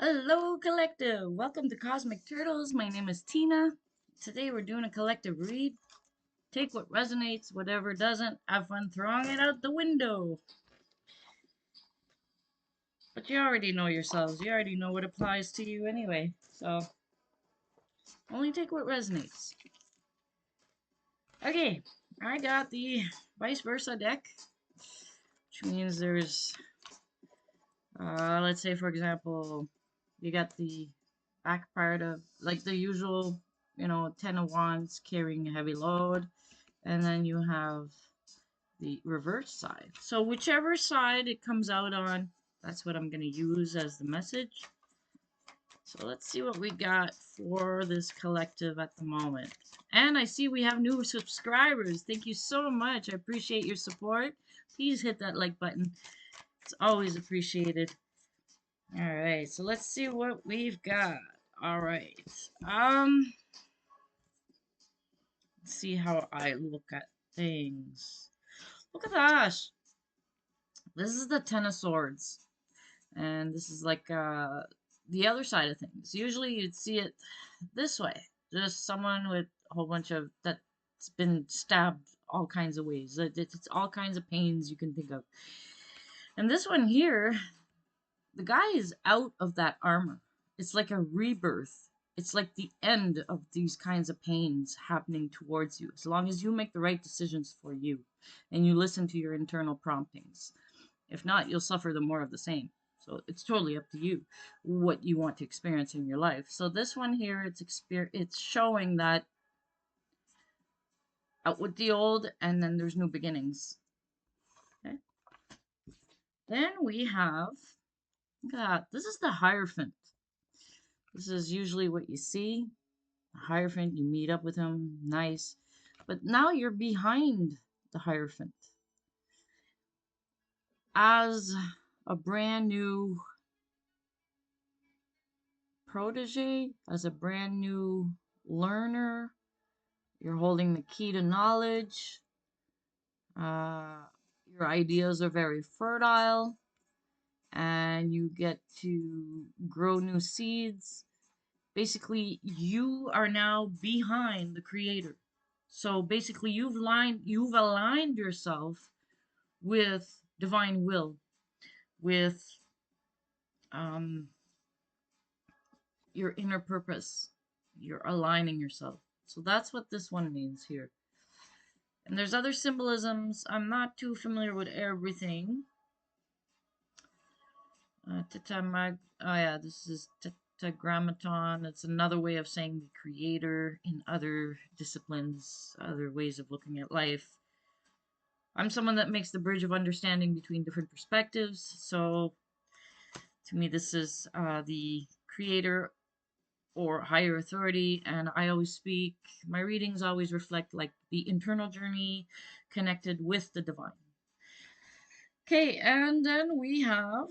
Hello, Collective! Welcome to Cosmic Turtles. My name is Tina. Today we're doing a collective read. Take what resonates, whatever doesn't. Have fun throwing it out the window. But you already know yourselves. You already know what applies to you anyway. So, only take what resonates. Okay, I got the vice versa deck, which means there's, let's say for example, you got the back part of, like the usual, Ten of Wands carrying a heavy load. And then you have the reverse side. So whichever side it comes out on, that's what I'm going to use as the message. So let's see what we got for this collective at the moment. And I see we have new subscribers. Thank you so much. I appreciate your support. Please hit that like button. It's always appreciated. All right, so let's see what we've got. All right. Let's see how I look at things. Look at that. This is the Ten of Swords. And this is like the other side of things. Usually you'd see it this way. Just someone with a whole bunch of, that's been stabbed all kinds of ways. It's all kinds of pains you can think of. And this one here, the guy is out of that armor. It's like a rebirth. It's like the end of these kinds of pains happening towards you. As long as you make the right decisions for you and you listen to your internal promptings. If not, you'll suffer the more of the same. So it's totally up to you what you want to experience in your life. So this one here, it's showing that out with the old, and then there's new beginnings. Okay. Then we have, look at that. This is the Hierophant. This is usually what you see. The Hierophant, you meet up with him, nice. But now you're behind the Hierophant as a brand new protege, as a brand new learner. You're holding the key to knowledge. Your ideas are very fertile, and you get to grow new seeds. Basically, you are now behind the creator. So basically, you've aligned yourself with divine will, with um, your inner purpose. You're aligning yourself. So that's what this one means here. And there's other symbolisms. I'm not too familiar with everything. Oh yeah, this is Tetragrammaton. It's another way of saying the creator in other disciplines, other ways of looking at life. I'm someone that makes the bridge of understanding between different perspectives. So to me, this is the creator or higher authority, and I always speak, my readings always reflect like the internal journey connected with the divine. Okay, and then we have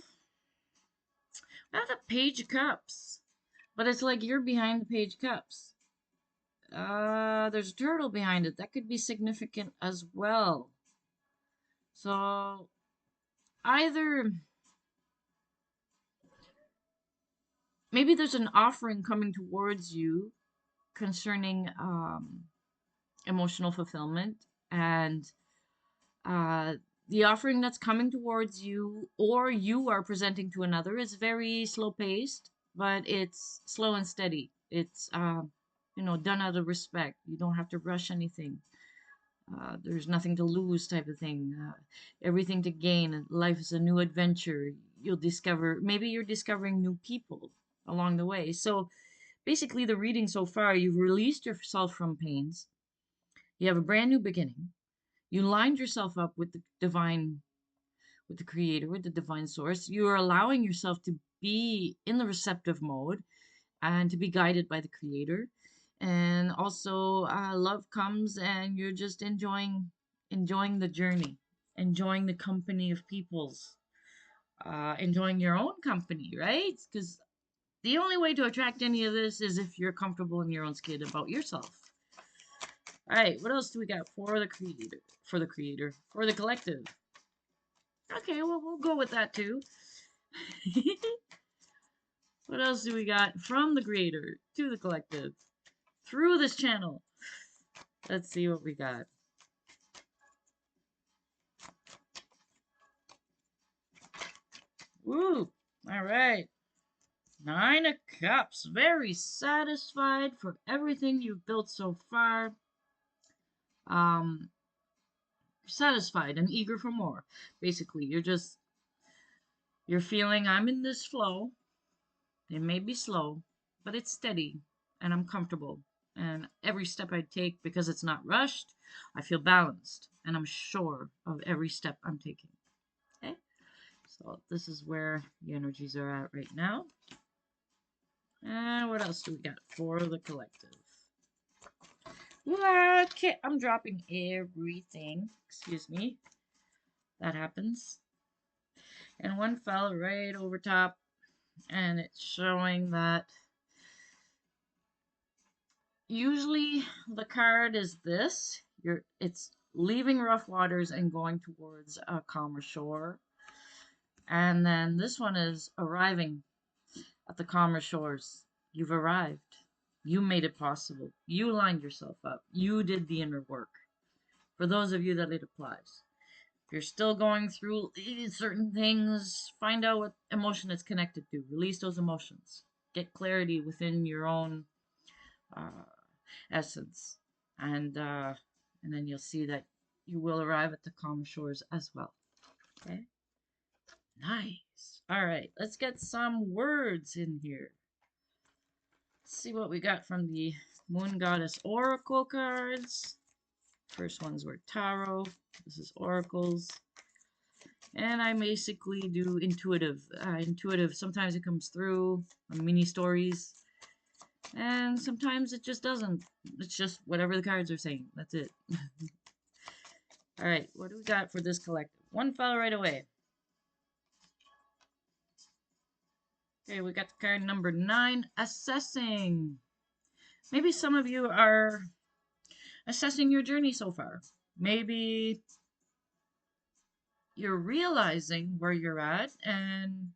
the Page of Cups, but it's like you're behind the Page of Cups. There's a turtle behind it. That could be significant as well. So either maybe there's an offering coming towards you concerning emotional fulfillment, and the offering that's coming towards you or you are presenting to another is very slow paced, but it's slow and steady. It's done out of respect. You don't have to rush anything. There's nothing to lose type of thing. Everything to gain. Life is a new adventure. Maybe you're discovering new people along the way. So basically the reading so far, you've released yourself from pains. You have a brand new beginning. You lined yourself up with the divine, with the creator, with the divine source. You are allowing yourself to be in the receptive mode and to be guided by the creator. And also love comes and you're just enjoying the journey, enjoying the company of peoples, enjoying your own company, right? Because the only way to attract any of this is if you're comfortable in your own skin about yourself. All right, what else do we got for the creator? For the collective. Okay, well, we'll go with that too. What else do we got from the creator to the collective through this channel? Let's see what we got. Woo! All right. 9 of Cups. Very satisfied for everything you've built so far. Satisfied and eager for more. Basically, you're feeling I'm in this flow. It may be slow, but it's steady and I'm comfortable. And every step I take, because it's not rushed, I feel balanced and I'm sure of every step I'm taking. Okay? So this is where the energies are at right now. And what else do we got for the collective? Okay, I'm dropping everything. Excuse me. That happens. And one fell right over top. And it's showing that usually the card is this. It's leaving rough waters and going towards a calmer shore. And then this one is arriving at the calmer shores. You've arrived. You made it possible. You lined yourself up. You did the inner work. For those of you that it applies. If you're still going through certain things, find out what emotion it's connected to. Release those emotions. Get clarity within your own essence. And then you'll see that you will arrive at the calm shores as well. Okay? Nice. All right, let's get some words in here. Let's see what we got from the Moon Goddess Oracle cards. First ones were Tarot. This is Oracles. And I basically do intuitive. Intuitive, sometimes it comes through on mini stories. And sometimes it just doesn't. It's just whatever the cards are saying. That's it. Alright, what do we got for this collective? One fell right away. Okay, we got the card number 9, Assessing. Maybe some of you are assessing your journey so far. Maybe you're realizing where you're at and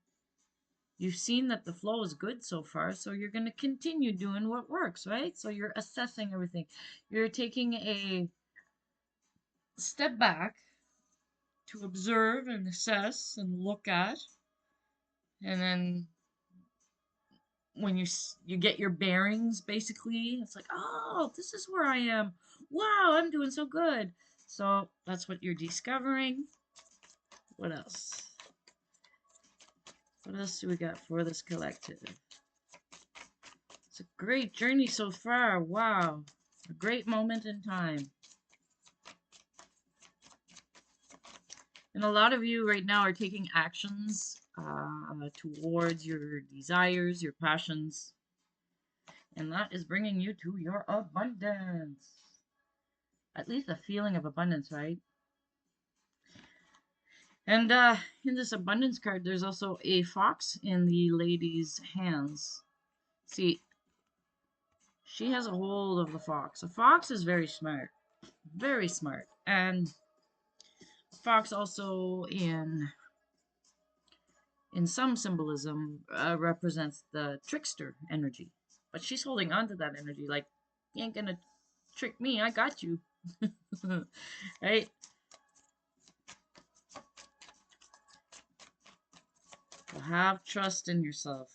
you've seen that the flow is good so far, so you're going to continue doing what works, right? So you're assessing everything. You're taking a step back to observe and assess and look at, and then when you get your bearings, basically, it's like, oh, this is where I am. Wow, I'm doing so good. So that's what you're discovering. What else? What else do we got for this collective? It's a great journey so far. Wow. A great moment in time. And a lot of you right now are taking actions towards your desires, your passions. And that is bringing you to your abundance. At least a feeling of abundance, right? And in this abundance card, there's also a fox in the lady's hands. See, she has a hold of the fox. A fox is very smart. Very smart. And a fox also in some symbolism represents the trickster energy. But she's holding on to that energy like, you ain't gonna trick me, I got you. Right? So have trust in yourself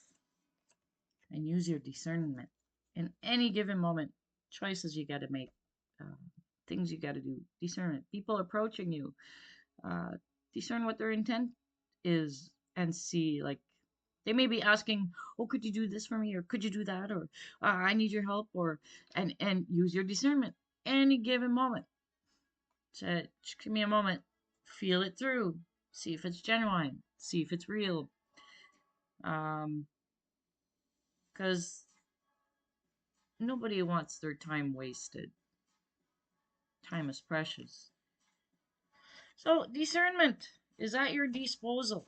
and use your discernment in any given moment. Choices you got to make, things you got to do. Discernment. People approaching you, discern what their intent is and see, like, they may be asking, oh, could you do this for me, or could you do that, or I need your help, or and use your discernment any given moment. So just give me a moment, feel it through, see if it's genuine, see if it's real. Because nobody wants their time wasted. Time is precious. So discernment is at your disposal.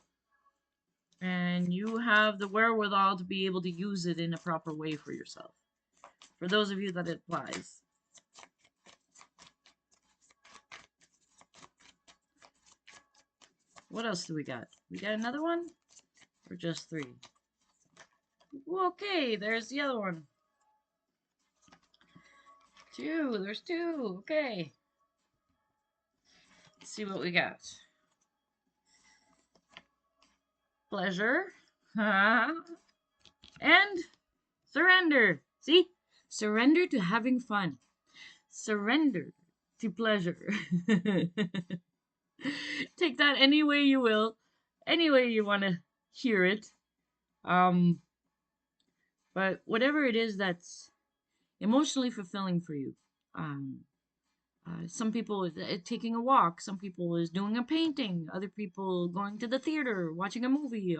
And you have the wherewithal to be able to use it in a proper way for yourself. For those of you that it applies. What else do we got? We got another one? Or just 3? Okay, there's the other one. Two, there's two. Okay. Let's see what we got. Pleasure. And surrender. See? Surrender to having fun. Surrender to pleasure. Take that any way you will, any way you want to hear it. Um, but whatever it is that's emotionally fulfilling for you. Um, some people taking a walk. Some people is doing a painting. Other people going to the theater, watching a movie.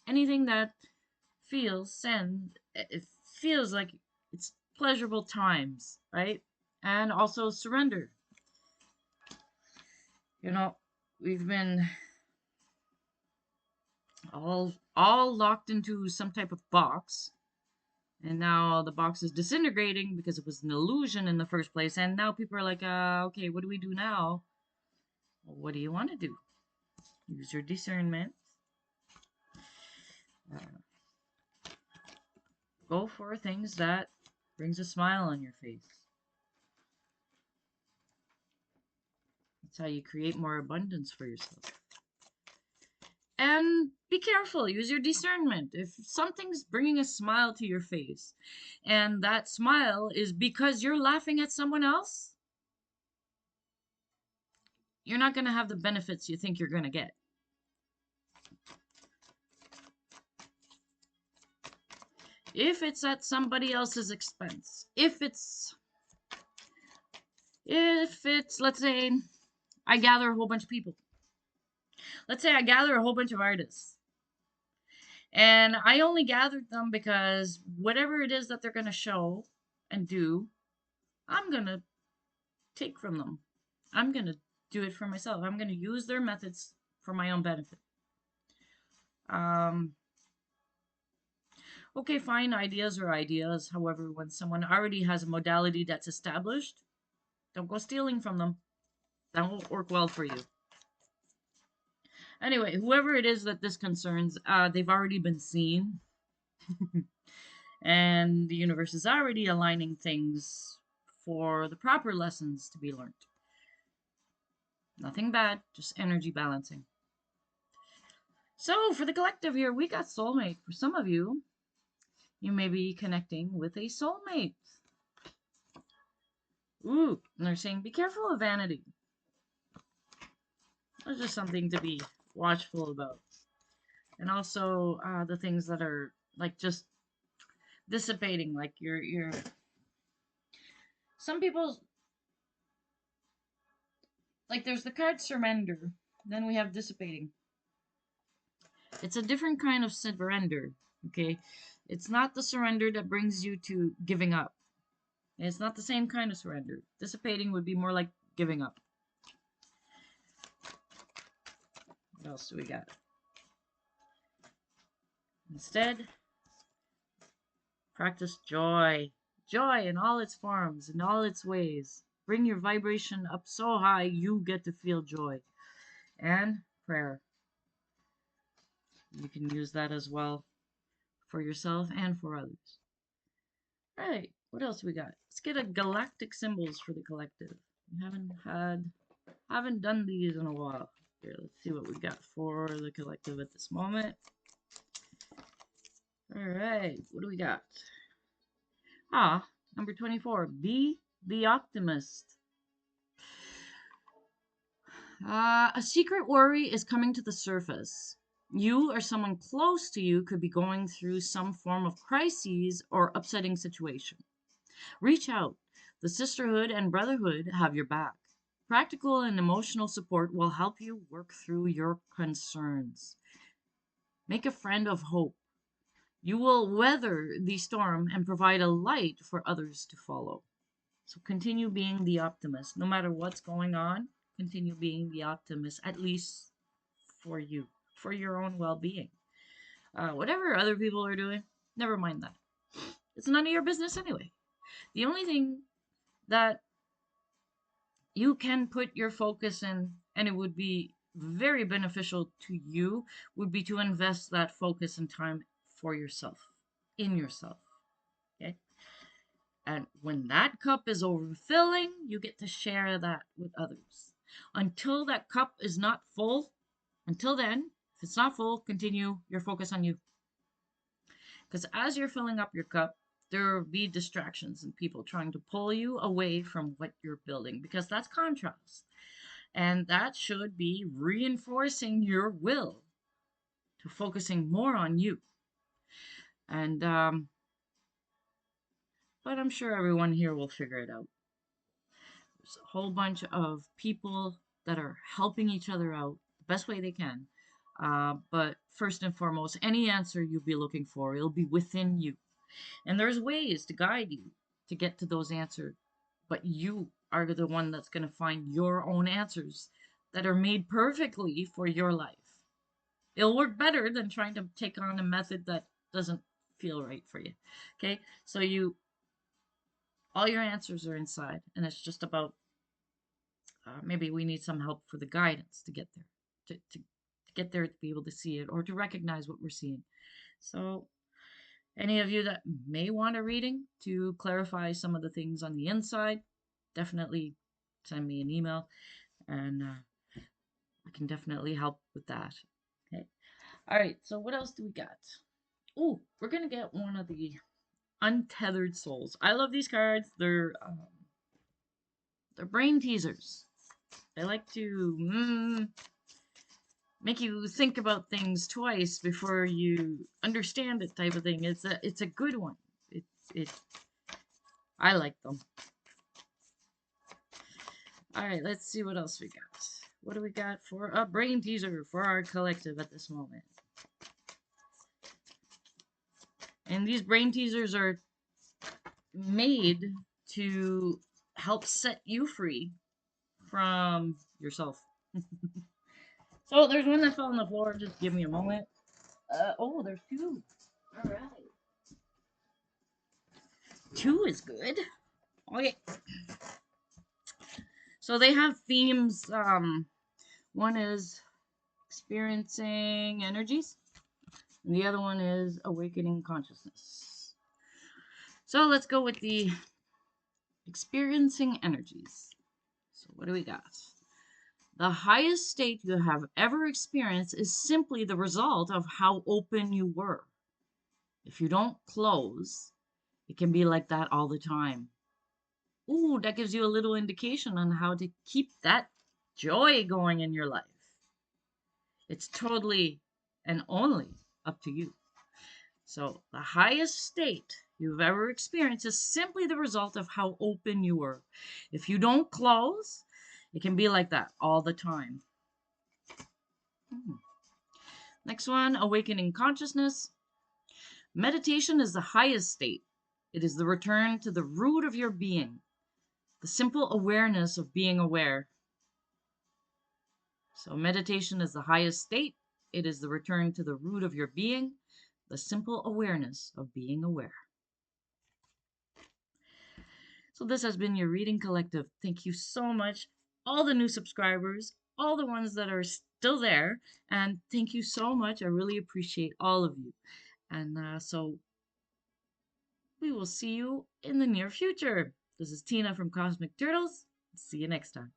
Anything that it feels like it's pleasurable times, right? And also surrender. You know, we've been all locked into some type of box, and now the box is disintegrating because it was an illusion in the first place, and now people are like, okay, what do we do now? Well, what do you want to do? Use your discernment. uh, go for things that brings a smile on your face. That's how you create more abundance for yourself. And be careful, use your discernment. If something's bringing a smile to your face, and that smile is because you're laughing at someone else, you're not going to have the benefits you think you're going to get. If it's at somebody else's expense, let's say, I gather a whole bunch of people. Let's say I gather a whole bunch of artists. And I only gathered them because whatever it is that they're going to show and do, I'm going to take from them. I'm going to do it for myself. I'm going to use their methods for my own benefit. Okay, fine, ideas are ideas. However, when someone already has a modality that's established, don't go stealing from them. That won't work well for you. Anyway, whoever it is that this concerns, they've already been seen. And the universe is already aligning things for the proper lessons to be learned. Nothing bad, just energy balancing. So, for the collective here, we got soulmate. For some of you, you may be connecting with a soulmate. Ooh, and they're saying, be careful of vanity. There's just something to be watchful about. And also the things that are like just dissipating, like you're some people, like there's the card surrender, then we have dissipating. It's a different kind of surrender, okay? It's not the surrender that brings you to giving up. It's not the same kind of surrender. Dissipating would be more like giving up. What else do we got? Instead, practice joy. Joy in all its forms, in all its ways. Bring your vibration up so high you get to feel joy. And prayer. You can use that as well for yourself and for others. All right, what else we got? Let's get a galactic symbols for the collective. We haven't done these in a while. Here, let's see what we got for the collective at this moment. All right, what do we got? Number 24, be the optimist. A secret worry is coming to the surface. You or someone close to you could be going through some form of crises or upsetting situation. Reach out. The sisterhood and brotherhood have your back. Practical and emotional support will help you work through your concerns. Make a friend of hope. You will weather the storm and provide a light for others to follow. So continue being the optimist. No matter what's going on, continue being the optimist, at least for you, for your own well-being. Whatever other people are doing, never mind that. It's none of your business anyway. The only thing that you can put your focus in, and it would be very beneficial to you, would be to invest that focus and time for yourself. in yourself. Okay? And when that cup is overfilling, you get to share that with others. Until that cup is not full, until then, if it's not full, continue your focus on you. Because as you're filling up your cup, there will be distractions and people trying to pull you away from what you're building, because that's contrast. And that should be reinforcing your will to focusing more on you. And, but I'm sure everyone here will figure it out. There's a whole bunch of people that are helping each other out the best way they can. But first and foremost, any answer you'll be looking for, it'll be within you. And there's ways to guide you to get to those answers, but you are the one that's going to find your own answers that are made perfectly for your life. It'll work better than trying to take on a method that doesn't feel right for you. Okay? So all your answers are inside, and it's just about maybe we need some help for the guidance to get there, to get there, to be able to see it or to recognize what we're seeing. So any of you that may want a reading to clarify some of the things on the inside, definitely send me an email, and I can definitely help with that. Okay. All right. So what else do we got? Oh, we're gonna get one of the untethered souls. I love these cards. They're brain teasers. They like to make you think about things twice before you understand it, type of thing. It's a good one. It I like them. All right, let's see what else we got. What do we got for a brain teaser for our collective at this moment? And these brain teasers are made to help set you free from yourself. So there's one that fell on the floor. Just give me a moment. Oh, there's two. All right. Two is good. Okay. So they have themes. One is experiencing energies, and the other one is awakening consciousness. So let's go with the experiencing energies. So what do we got? The highest state you have ever experienced is simply the result of how open you were. If you don't close, it can be like that all the time. Ooh, that gives you a little indication on how to keep that joy going in your life. It's totally and only up to you. So the highest state you've ever experienced is simply the result of how open you were. If you don't close, it can be like that all the time. Next one, awakening consciousness. Meditation is the highest state. It is the return to the root of your being, the simple awareness of being aware. So meditation is the highest state. It is the return to the root of your being, the simple awareness of being aware. So this has been your Reading Collective. Thank you so much, all the new subscribers, all the ones that are still there, and thank you so much. I really appreciate all of you. And so we will see you in the near future. This is Tina from Cosmic Turtles. See you next time.